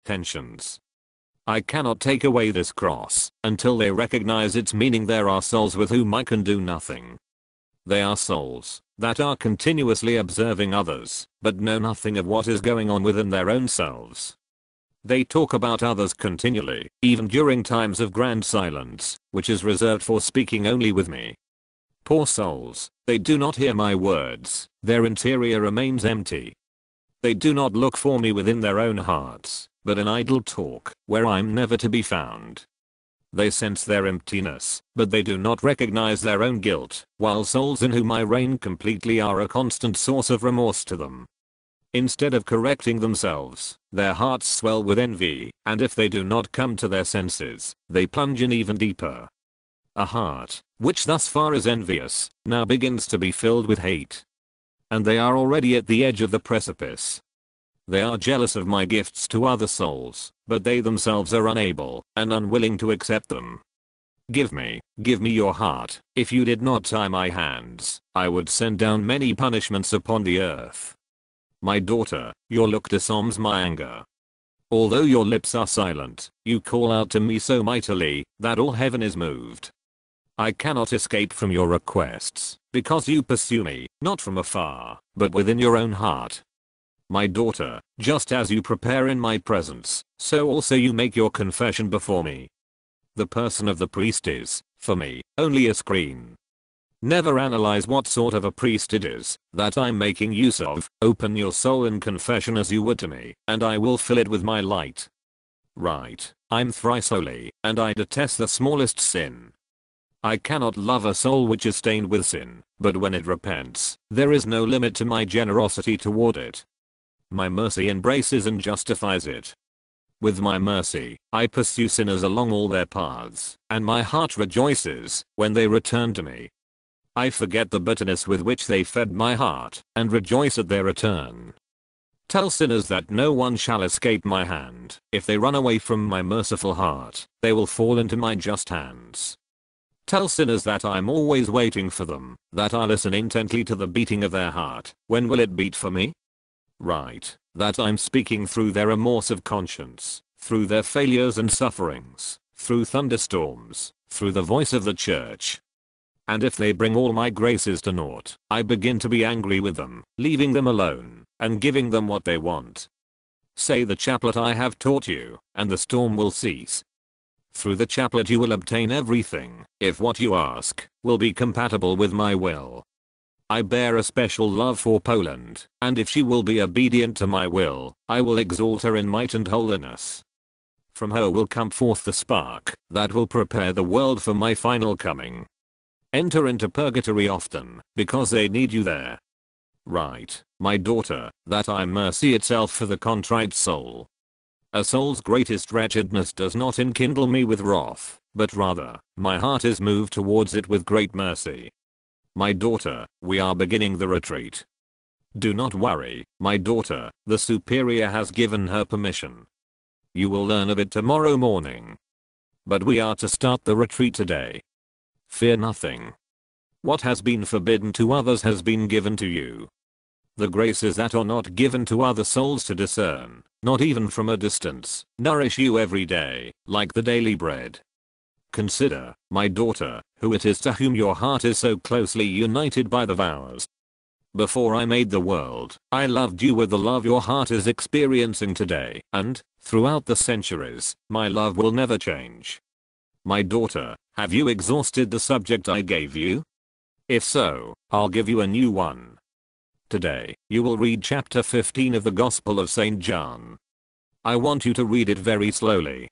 intentions. I cannot take away this cross until they recognize its meaning. There are souls with whom I can do nothing. They are souls that are continuously observing others, but know nothing of what is going on within their own selves. They talk about others continually, even during times of grand silence, which is reserved for speaking only with me. Poor souls, they do not hear my words, their interior remains empty. They do not look for me within their own hearts, but in idle talk, where I'm never to be found. They sense their emptiness, but they do not recognize their own guilt, while souls in whom I reign completely are a constant source of remorse to them. Instead of correcting themselves, their hearts swell with envy, and if they do not come to their senses, they plunge in even deeper. A heart, which thus far is envious, now begins to be filled with hate. And they are already at the edge of the precipice. They are jealous of my gifts to other souls, but they themselves are unable and unwilling to accept them. Give me your heart. If you did not tie my hands, I would send down many punishments upon the earth. My daughter, your look disarms my anger. Although your lips are silent, you call out to me so mightily that all heaven is moved. I cannot escape from your requests, because you pursue me, not from afar, but within your own heart. My daughter, just as you prepare in my presence, so also you make your confession before me. The person of the priest is, for me, only a screen. Never analyze what sort of a priest it is that I'm making use of. Open your soul in confession as you would to me, and I will fill it with my light. Right, I'm thrice holy, and I detest the smallest sin. I cannot love a soul which is stained with sin, but when it repents, there is no limit to my generosity toward it. My mercy embraces and justifies it. With my mercy, I pursue sinners along all their paths, and my heart rejoices when they return to me. I forget the bitterness with which they fed my heart, and rejoice at their return. Tell sinners that no one shall escape my hand. If they run away from my merciful heart, they will fall into my just hands. Tell sinners that I'm always waiting for them, that I listen intently to the beating of their heart. When will it beat for me? Right, that I'm speaking through their remorse of conscience, through their failures and sufferings, through thunderstorms, through the voice of the church. And if they bring all my graces to naught, I begin to be angry with them, leaving them alone, and giving them what they want. Say the chaplet I have taught you, and the storm will cease. Through the chaplet you will obtain everything, if what you ask will be compatible with my will. I bear a special love for Poland, and if she will be obedient to my will, I will exalt her in might and holiness. From her will come forth the spark that will prepare the world for my final coming. Enter into purgatory often, because they need you there. Right, my daughter, that I'm mercy itself for the contrite soul. A soul's greatest wretchedness does not enkindle me with wrath, but rather, my heart is moved towards it with great mercy. My daughter, we are beginning the retreat. Do not worry, my daughter, the superior has given her permission. You will learn of it tomorrow morning. But we are to start the retreat today. Fear nothing. What has been forbidden to others has been given to you. The graces that are not given to other souls to discern, not even from a distance, nourish you every day, like the daily bread. Consider, my daughter, who it is to whom your heart is so closely united by the vows. Before I made the world, I loved you with the love your heart is experiencing today, and, throughout the centuries, my love will never change. My daughter, have you exhausted the subject I gave you? If so, I'll give you a new one. Today, you will read chapter 15 of the Gospel of St. John. I want you to read it very slowly.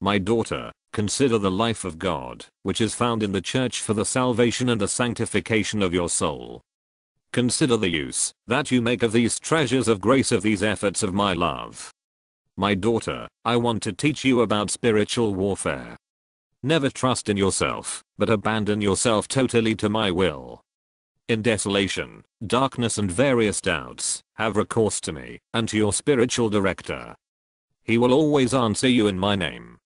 My daughter, consider the life of God, which is found in the church for the salvation and the sanctification of your soul. Consider the use that you make of these treasures of grace, of these efforts of my love. My daughter, I want to teach you about spiritual warfare. Never trust in yourself, but abandon yourself totally to my will. In desolation, darkness and various doubts, have recourse to me, and to your spiritual director. He will always answer you in my name.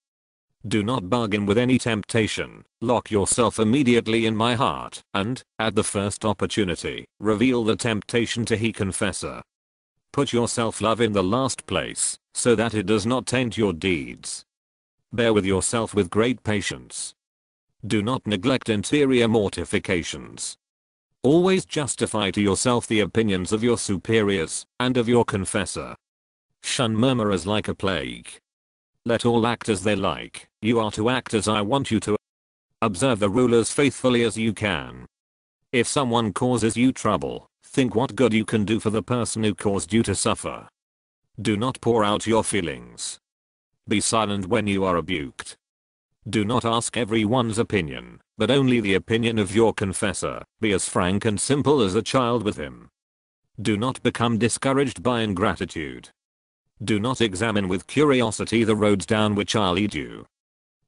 Do not bargain with any temptation, lock yourself immediately in my heart, and, at the first opportunity, reveal the temptation to he confessor. Put your self-love in the last place, so that it does not taint your deeds. Bear with yourself with great patience. Do not neglect interior mortifications. Always justify to yourself the opinions of your superiors, and of your confessor. Shun murmurers like a plague. Let all act as they like, you are to act as I want you to. Observe the rulers faithfully as you can. If someone causes you trouble, think what good you can do for the person who caused you to suffer. Do not pour out your feelings. Be silent when you are rebuked. Do not ask everyone's opinion, but only the opinion of your confessor. Be as frank and simple as a child with him. Do not become discouraged by ingratitude. Do not examine with curiosity the roads down which I'll lead you.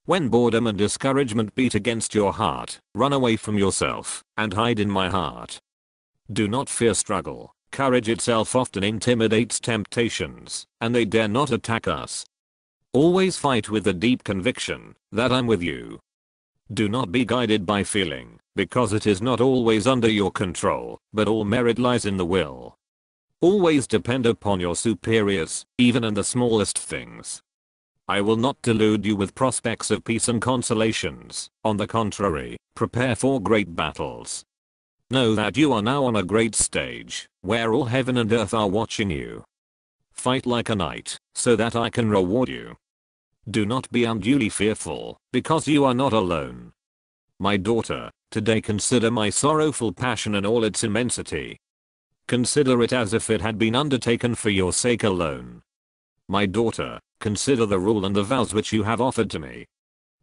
When boredom and discouragement beat against your heart, run away from yourself, and hide in my heart. Do not fear struggle. Courage itself often intimidates temptations, and they dare not attack us. Always fight with the deep conviction that I'm with you. Do not be guided by feeling, because it is not always under your control, but all merit lies in the will. Always depend upon your superiors, even in the smallest things. I will not delude you with prospects of peace and consolations. On the contrary, prepare for great battles. Know that you are now on a great stage, where all heaven and earth are watching you. Fight like a knight, so that I can reward you. Do not be unduly fearful, because you are not alone. My daughter, today consider my sorrowful passion in all its immensity. Consider it as if it had been undertaken for your sake alone. My daughter, consider the rule and the vows which you have offered to me.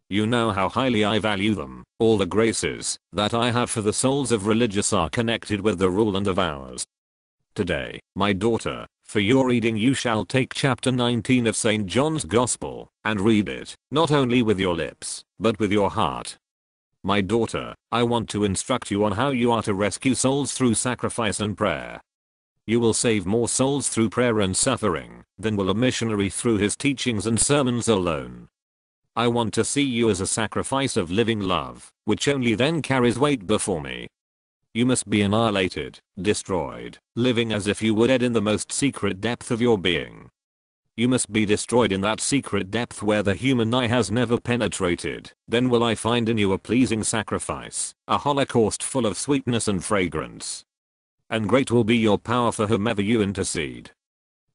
You know how highly I value them. All the graces that I have for the souls of religious are connected with the rule and the vows. Today, my daughter, for your reading you shall take chapter 19 of St. John's Gospel, and read it, not only with your lips, but with your heart. My daughter, I want to instruct you on how you are to rescue souls through sacrifice and prayer. You will save more souls through prayer and suffering than will a missionary through his teachings and sermons alone. I want to see you as a sacrifice of living love, which only then carries weight before me. You must be annihilated, destroyed, living as if you were dead in the most secret depth of your being. You must be destroyed in that secret depth where the human eye has never penetrated. Then will I find in you a pleasing sacrifice, a holocaust full of sweetness and fragrance. And great will be your power for whomever you intercede.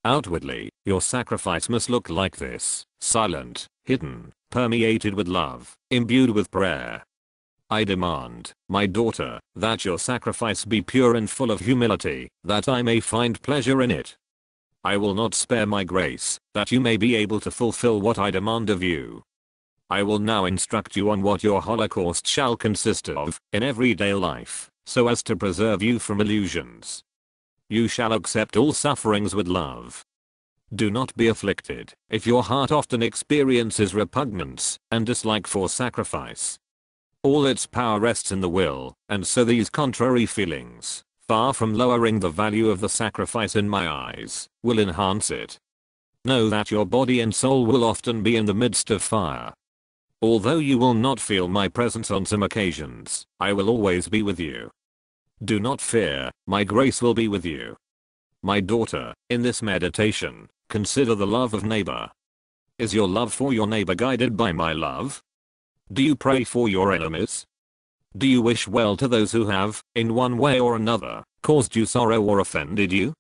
Outwardly, your sacrifice must look like this: silent, hidden, permeated with love, imbued with prayer. I demand, my daughter, that your sacrifice be pure and full of humility, that I may find pleasure in it. I will not spare my grace, that you may be able to fulfill what I demand of you. I will now instruct you on what your holocaust shall consist of, in everyday life, so as to preserve you from illusions. You shall accept all sufferings with love. Do not be afflicted, if your heart often experiences repugnance and dislike for sacrifice. All its power rests in the will, and so these contrary feelings, far from lowering the value of the sacrifice in my eyes, will enhance it. Know that your body and soul will often be in the midst of fire. Although you will not feel my presence on some occasions, I will always be with you. Do not fear, my grace will be with you. My daughter, in this meditation, consider the love of neighbor. Is your love for your neighbor guided by my love? Do you pray for your enemies? Do you wish well to those who have, in one way or another, caused you sorrow or offended you?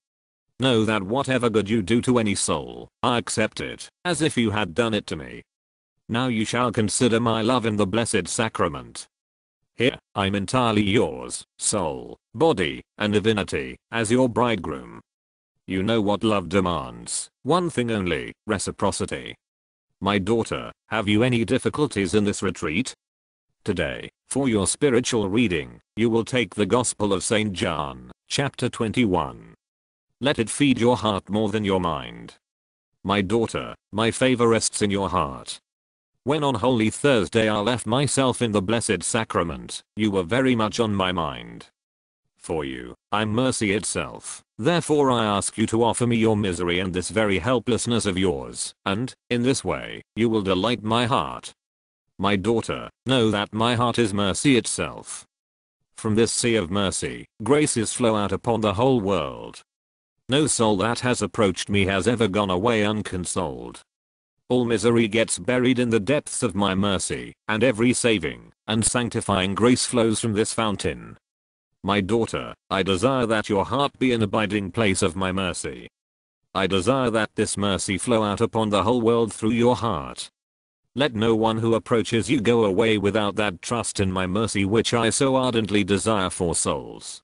Know that whatever good you do to any soul, I accept it, as if you had done it to me. Now you shall consider my love in the blessed sacrament. Here, I'm entirely yours, soul, body, and divinity, as your bridegroom. You know what love demands, one thing only: reciprocity. My daughter, have you any difficulties in this retreat? Today, for your spiritual reading, you will take the Gospel of St. John, chapter 21. Let it feed your heart more than your mind. My daughter, my favor rests in your heart. When on Holy Thursday I left myself in the Blessed Sacrament, you were very much on my mind. For you, I'm mercy itself, therefore I ask you to offer me your misery and this very helplessness of yours, and, in this way, you will delight my heart. My daughter, know that my heart is mercy itself. From this sea of mercy, graces flow out upon the whole world. No soul that has approached me has ever gone away unconsoled. All misery gets buried in the depths of my mercy, and every saving and sanctifying grace flows from this fountain. My daughter, I desire that your heart be an abiding place of my mercy. I desire that this mercy flow out upon the whole world through your heart. Let no one who approaches you go away without that trust in my mercy which I so ardently desire for souls.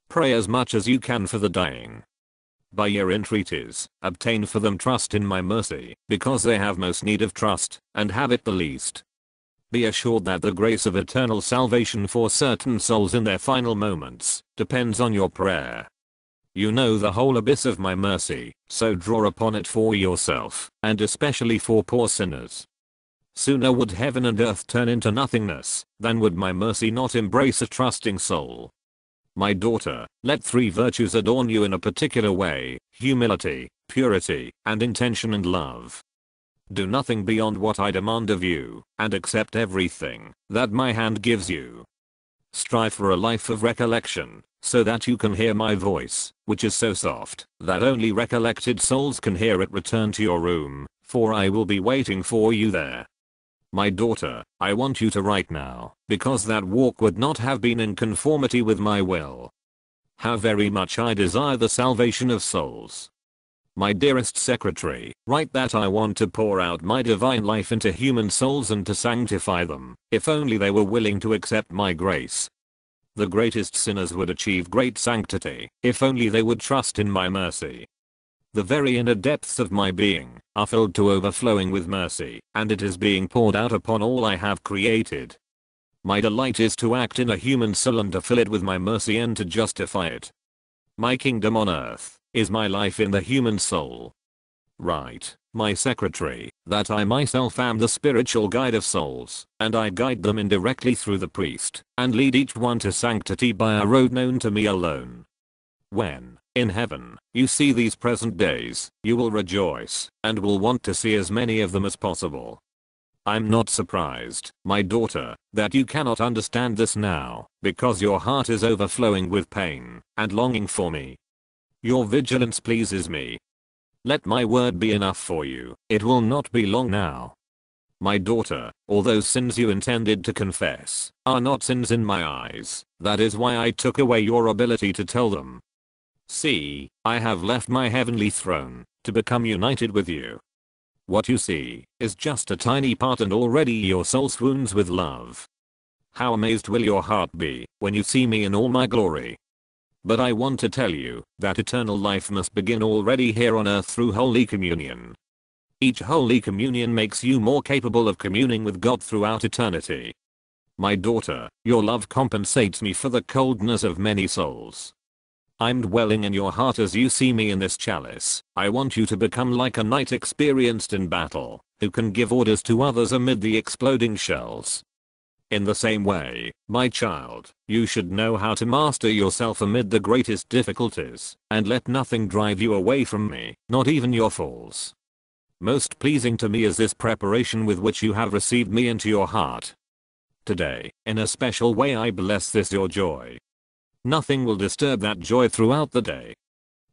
Pray as much as you can for the dying. By your entreaties, obtain for them trust in my mercy, because they have most need of trust, and have it the least. Be assured that the grace of eternal salvation for certain souls in their final moments depends on your prayer. You know the whole abyss of my mercy, so draw upon it for yourself, and especially for poor sinners. Sooner would heaven and earth turn into nothingness, than would my mercy not embrace a trusting soul. My daughter, let three virtues adorn you in a particular way: humility, purity, and intention and love. Do nothing beyond what I demand of you, and accept everything that my hand gives you. Strive for a life of recollection, so that you can hear my voice, which is so soft that only recollected souls can hear it. Return to your room, for I will be waiting for you there. My daughter, I want you to write now, because that walk would not have been in conformity with my will. How very much I desire the salvation of souls. My dearest secretary, write that I want to pour out my divine life into human souls and to sanctify them, if only they were willing to accept my grace. The greatest sinners would achieve great sanctity, if only they would trust in my mercy. The very inner depths of my being are filled to overflowing with mercy, and it is being poured out upon all I have created. My delight is to act in a human soul and to fill it with my mercy and to justify it. My kingdom on earth is my life in the human soul. Write, my secretary, that I myself am the spiritual guide of souls, and I guide them indirectly through the priest, and lead each one to sanctity by a road known to me alone. When, in heaven, you see these present days, you will rejoice, and will want to see as many of them as possible. I'm not surprised, my daughter, that you cannot understand this now, because your heart is overflowing with pain and longing for me. Your vigilance pleases me. Let my word be enough for you, it will not be long now. My daughter, all those sins you intended to confess are not sins in my eyes. That is why I took away your ability to tell them. See, I have left my heavenly throne to become united with you. What you see is just a tiny part, and already your soul swoons with love. How amazed will your heart be when you see me in all my glory. But I want to tell you that eternal life must begin already here on earth through Holy Communion. Each Holy Communion makes you more capable of communing with God throughout eternity. My daughter, your love compensates me for the coldness of many souls. I'm dwelling in your heart as you see me in this chalice. I want you to become like a knight experienced in battle, who can give orders to others amid the exploding shells. In the same way, my child, you should know how to master yourself amid the greatest difficulties, and let nothing drive you away from me, not even your falls. Most pleasing to me is this preparation with which you have received me into your heart. Today, in a special way, I bless this your joy. Nothing will disturb that joy throughout the day.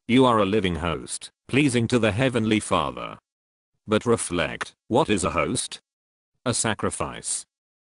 You are a living host, pleasing to the Heavenly Father. But reflect, what is a host? A sacrifice.